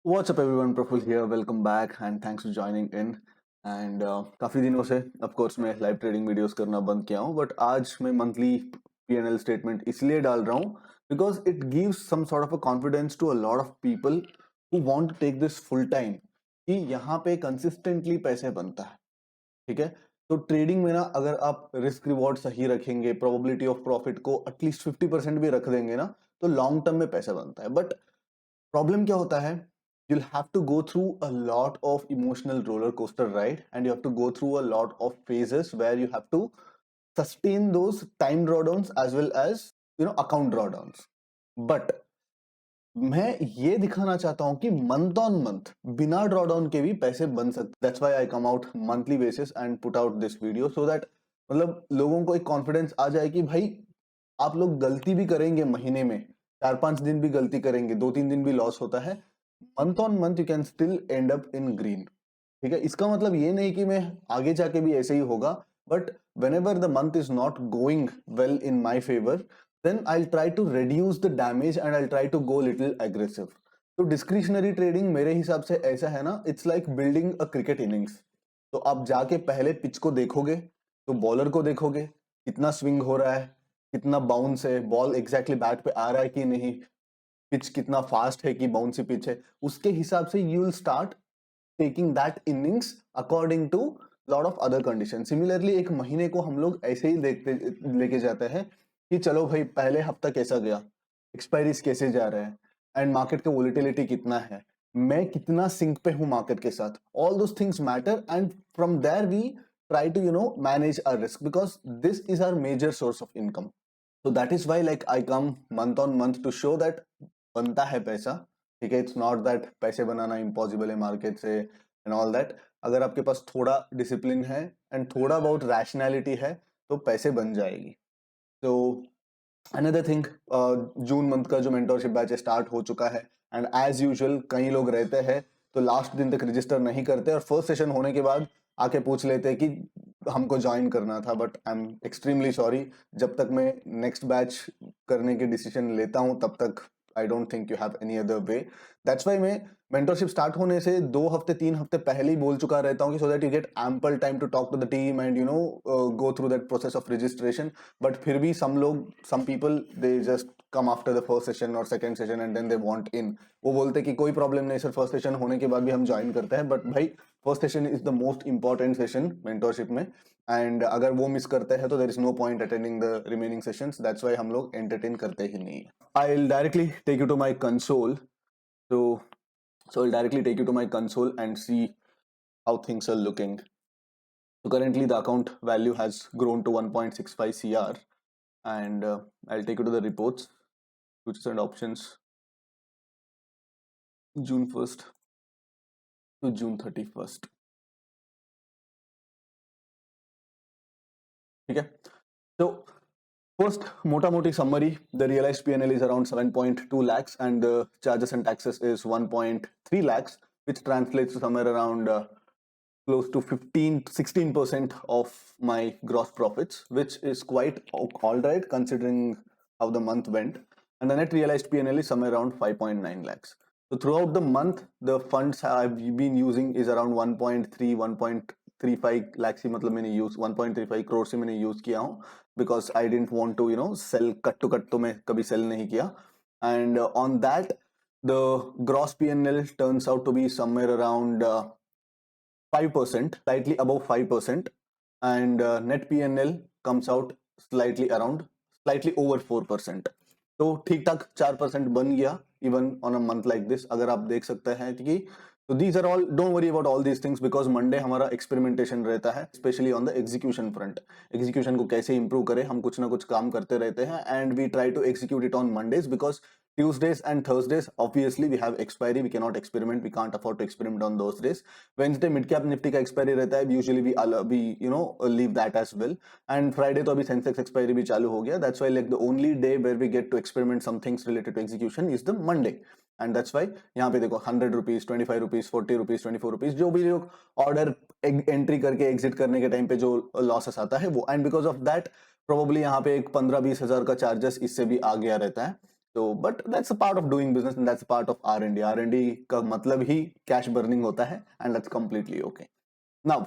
What's up everyone, Praful here. Welcome back and thanks for joining in. And काफ़ी दिनों से of course मैं live trading videos करना बंद किया हूँ, बट आज मैं मंथली P&L स्टेटमेंट इसलिए डाल रहा हूँ because it gives some sort of a confidence to a lot of people who want to take this full time कि यहाँ पे कंसिस्टेंटली पैसे बनता है। ठीक है, तो ट्रेडिंग में ना अगर आप रिस्क रिवॉर्ड सही रखेंगे, प्रोबेबिलिटी ऑफ प्रॉफिट को एटलीस्ट 50% भी रख देंगे ना, तो लॉन्ग टर्म में पैसा बनता है। बट प्रॉब्लम क्या होता है, you'll have to go through a lot of emotional roller coaster ride, and you have to go through a lot of phases where you have to sustain those time drawdowns as well as account drawdowns. But मैं ये दिखाना चाहता हूं कि month on month बिना drawdown के भी पैसे बन सकते। That's why I come out monthly basis and put out this video so that मतलब लोगों को एक कॉन्फिडेंस आ जाए कि भाई आप लोग गलती भी करेंगे, महीने में 4-5 दिन भी गलती करेंगे, 2-3 दिन भी लॉस होता है, month on month you can still and up in green. ठीक है, इसका मतलब ये नहीं कि मैं आगे जाके भी ऐसे ही होगा, but whenever the month is not going well in my favor, then I'll try to reduce the damage and I'll try to go little aggressive. तो डिस्क्रिशनरी ट्रेडिंग मेरे हिसाब से ऐसा है ना, it's like building a cricket innings. तो आप जाके पहले पिच को देखोगे, तो बॉलर को देखोगे कितना स्विंग हो रहा है, कितना बाउंस है, बॉल एग्जैक्टली बैट पे आ रहा है कि नहीं, पिच कितना फास्ट है कि बाउंसी पिच है, उसके हिसाब से you will start taking that innings according to lot of other condition. Similarly एक महीने को हम लोग ऐसे ही देखते लेके जाते हैं कि चलो भाई पहले हफ्ता कैसा गया, एक्सपायरीज कैसे जा रहे हैं, एंड मार्केट का वोलेटिलिटी कितना है, मैं कितना सिंक पे हूँ मार्केट के साथ, all those things matter, and from there we try to manage our risk because this is our major source of income. So that is why like I come month on month to show that बनता है पैसा। ठीक है, it's not that पैसे बनाना impossible है market से and all that. अगर आपके पास थोड़ा डिसिप्लिन है एंड थोड़ा बहुत रैशनैलिटी है तो पैसे बन जाएगी। तो अनदर थिंग, जून मंथ का जो मेंटोरशिप बैच स्टार्ट हो चुका है, एंड एज यूजुअल कई लोग रहते हैं तो लास्ट दिन तक रजिस्टर नहीं करते और फर्स्ट सेशन होने के बाद आके पूछ लेते हैं कि हमको ज्वाइन करना था, but I am extremely sorry. जब तक मैं नेक्स्ट बैच करने की डिसीजन लेता हूं तब तक I don't think you have any other way. That's why मैं मेंटरशिप स्टार्ट होने से 2 हफ्ते 3 हफ्ते पहले ही बोल चुका रहता हूँ कि so that you get ample time to talk to the team and go through that process of registration. But फिर भी some people they just come after the first session or second session and then they want in। वो बोलते कि कोई problem नहीं sir, first session होने के बाद भी हम ज्वाइन करते हैं, बट भाई first session is the most important session mentorship में, एंड अगर वो मिस करते हैं तो there is no point attending the remaining sessions. That's why हम लोग एंटरटेन करते ही नहीं। I will directly take you to my console. So I'll directly take you to my console and see how things are looking. So currently the account value has grown to 1.65 CR, and I'll take you to the reports, futures and options, June 1st to June 31st. ठीक है, so first mota moti summary, the realized P&L is around 7.2 lakhs and the charges and taxes is 1.3 lakhs, which translates to somewhere around close to 15-16% of my gross profits, which is quite all right considering how the month went. And the net realized P&L is somewhere around 5.9 lakhs. So throughout the month, the funds I've been using is around 1.35 lakhs ही मतलब मैंने use 1.35 crores ही मैंने use किया हूँ, because I didn't want to sell cut to cut, तो मैं कभी sell नहीं किया, and on that the gross P&L turns out to be somewhere around 5%, slightly above 5%, and net P&L comes out slightly over 4%. तो ठीक ठाक 4% बन गया even on a month like this. अगर आप देख सकते हैं कि तो these are all, don't worry about all these things because Monday हमारा एक्सपेरिमेंटेशन रहता है, specially on the execution front. Execution को कैसे इंप्रूव करें, हम कुछ ना कुछ काम करते रहते हैं, and we try to execute it on Mondays because Tuesdays and Thursdays, obviously we have expiry, we cannot experiment, we can't afford to experiment on those days. Wednesday mid cap nifty का expiry रहता है, usually we leave that as well. And Friday तो अभी Sensex expiry भी चालू हो गया, that's why like the only day where we get to experiment some things related to execution is the Monday. And that's why यहाँ पे देखो 100 rupees, 25 rupees, 40 rupees, 24 rupees, जो भी लोग ऑर्डर एंट्री करके एग्जिट करने के टाइम पे जो लॉसेस आता है वो, and because of that probably यहाँ पे एक 15-20 हजार का चार्जेस इससे भी आ गया रहता है। So but that's a part of doing business and that's a part of R&D. R&D का मतलब ही कैश बर्निंग होता है and that's completely okay. Now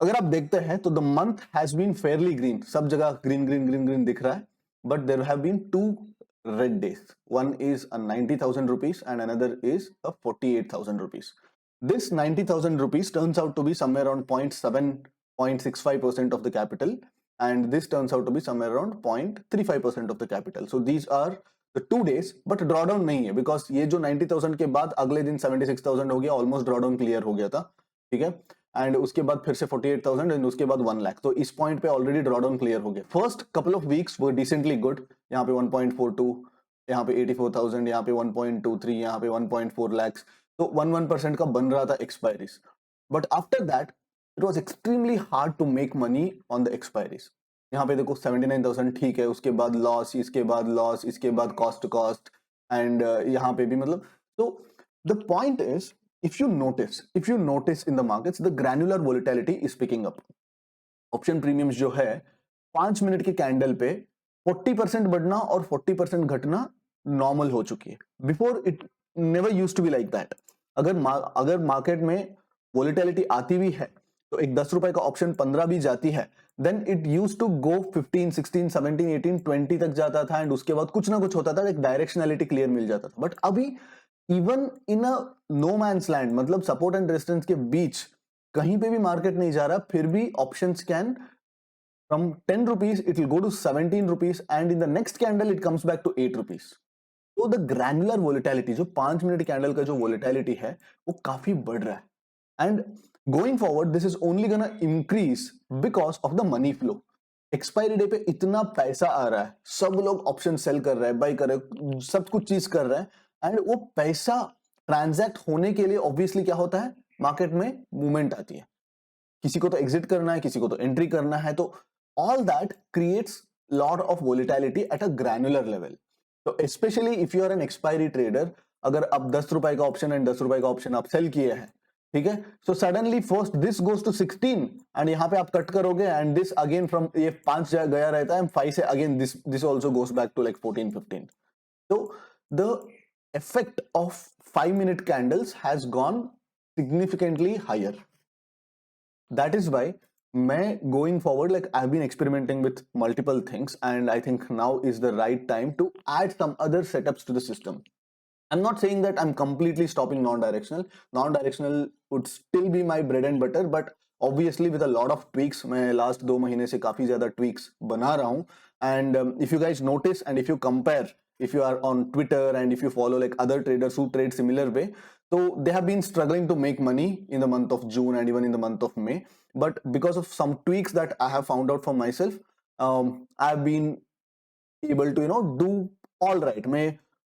अगर आप देखते हैं तो the month has been fairly green, सब जगह ग्रीन ग्रीन ग्रीन ग्रीन दिख रहा है, but there have been two red days. One is a 90,000 rupees and another is a 48,000 rupees. This 90,000 rupees turns out to be somewhere around 0.65% of the capital, and this turns out to be somewhere around 0.35% of the capital. So these are the 2 days, but drawdown नहीं है because ये जो 90,000 के बाद अगले दिन 76,000 हो गया, ऑलमोस्ट drawdown क्लियर हो गया था, ठीक है, एंड उसके बाद फिर से 48,000 एंड उसके बाद 1 लाख. तो इस पॉइंट पे ऑलरेडी ड्रॉडाउन क्लियर हो गया. फर्स्ट कपल ऑफ वीक्स वो डिसेंटली गुड, यहाँ पे 1.42, यहाँ पे 84,000, यहाँ पे 1.23, यहाँ पे 1.4 lakhs. तो 1% का बन रहा था expiries. But after that it was extremely hard to make money on the expiries. यहाँ पे देखो 79,000 ठीक है, उसके बाद लॉस, इसके बाद लॉस, इसके बाद कॉस्ट एंड यहाँ पे भी मतलब. तो the point is, if you notice in the markets, the granular volatility is picking up. Option premiums जो है 5 मिनट के कैंडल पे 40% बढ़ना और 40% घटना नॉर्मल हो चुकी है. Before it never used to be like that. अगर मार्केट में वोलेटिलिटी आती भी है तो एक 10 रुपए का ऑप्शन 15 भी जाती है, then it used to go 15, 16, 17, 18, 20 तक जाता था एंड उसके बाद कुछ ना कुछ होता था, एक डायरेक्शनलिटी क्लियर मिल जाता था. बट अभी even in a no man's land, मतलब सपोर्ट एंड रेजिस्टेंस के बीच कहीं पे भी मार्केट नहीं जा रहा, फिर भी options can from 10 rupees it will go to 17 rupees and in the next candle it comes back to 8 rupees. तो द ग्रैनुलर वोलेटिलिटी, जो 5 मिनट कैंडल का जो वोलेटिलिटी है वो काफी बढ़ रहा है and going forward this is only gonna increase because of the money flow. Expiry day पे इतना पैसा आ रहा है, सब लोग ऑप्शन सेल कर रहे हैं, बाई कर रहे हैं, सब कुछ चीज कर रहे हैं एंड वो पैसा ट्रांजैक्ट होने के लिए ऑब्वियसली क्या होता है, मार्केट में मूवमेंट आती है. किसी को तो एग्जिट करना है, किसी को तो एंट्री करना है, तो all that creates lot of volatility at a granular level. तो specially if you are an expiry trader, अगर आप 10 रुपए का ऑप्शन एंड 10 रुपए का ऑप्शन आप सेल किए हैं, ठीक है, so suddenly first this goes to 16 and यहाँ पे आप कट करोगे एंड दिस अगेन फ्रॉम ये 5 गया रहता है, 5 से again this also goes back to like 14, 15. तो the effect of 5-minute candles has gone significantly higher. That is why going forward, like I've been experimenting with multiple things and I think now is the right time to add some other setups to the system. I'm not saying that I'm completely stopping non-directional. Non-directional would still be my bread and butter, but obviously with a lot of tweaks, मैं last 2 महीने से काफी ज्यादा tweaks बना रहा हूँ. And if you guys notice and if you compare, if you are on Twitter and if you follow like other traders who trade similar way, so they have been struggling to make money in the month of June and even in the month of May. But because of some tweaks that I have found out for myself, I've been able to do all right. मैं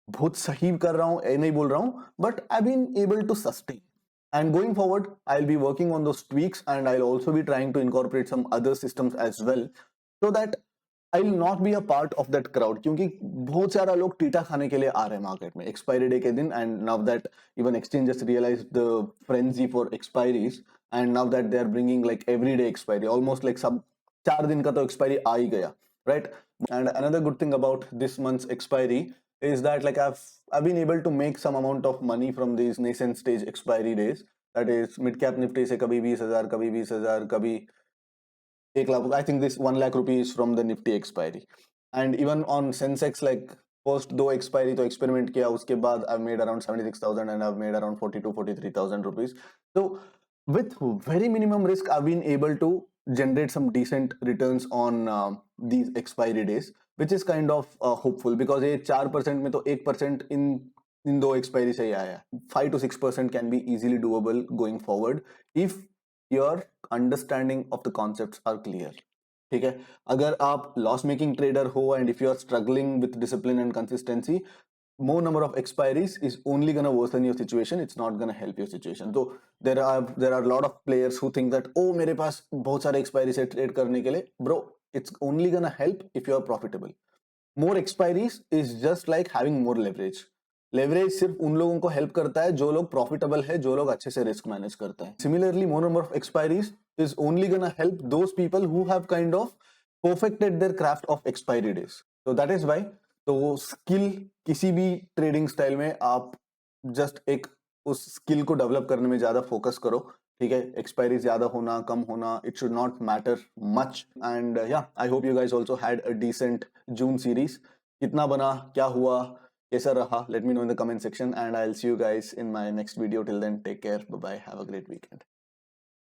बहुत सही कर रहा हूँ, नहीं बोल रहा हूँ, but I've been able to sustain. And going forward, I'll be working on those tweaks and I'll also be trying to incorporate some other systems as well, so that I will not be a part of that crowd. क्योंकि बहुत सारा लोग theta खाने के लिए आ रहे हैं market में एक्सपायरी डे के दिन, and now that even exchanges realized the frenzy for expiries and now that they are bringing like everyday expiry, almost like सब 4 दिन का तो expiry आ ही गया, right? And another good thing about this month's expiry is that like I've been able to make some amount of money from these nascent stage expiry days. That is mid cap nifty से कभी 20,000, कभी 20,000, कभी 1 lakh. I think this 1 lakh rupees from the nifty expiry. And even on Sensex, like first 2 expiry तो experiment किया, उसके बाद I've made around 76,000 and I've made around 43,000 rupees. So with very minimum risk, I've been able to generate some decent returns on these expiry days, which is kind of hopeful because ये 4% में तो 1% इन 2 expiry से ही आया. 5 to 6% can be easily doable going forward if your understanding of the concepts are clear. ठीक है, अगर आप loss making trader हो and if you are struggling with discipline and consistency, more number of expiries is only going to worsen your situation. It's not going to help your situation. So there are a lot of players who think that oh मेरे पास बहुत सारे expiries है trade करने के लिए. Bro, it's only going to help if you are profitable. More expiries is just like having more leverage. Leverage सिर्फ उन लोगों को हेल्प करता है जो लोग प्रॉफिटेबल है, जो लोग अच्छे से रिस्क मैनेज करते हैं. Similarly more number of expiries is only gonna help those people who have kind of perfected their craft of expiry days. So that is why तो स्किल किसी भी ट्रेडिंग स्टाइल में आप जस्ट एक उस skill को डेवलप करने में ज्यादा फोकस करो, ठीक है? एक्सपायरी ज्यादा होना कम होना, it should not matter much. And या I hope you guys also had a decent June series. कितना बना, क्या हुआ, कैसा रहा, let me know in the comment section and I will see you guys in my next video. Till then take care, bye bye, have a great weekend.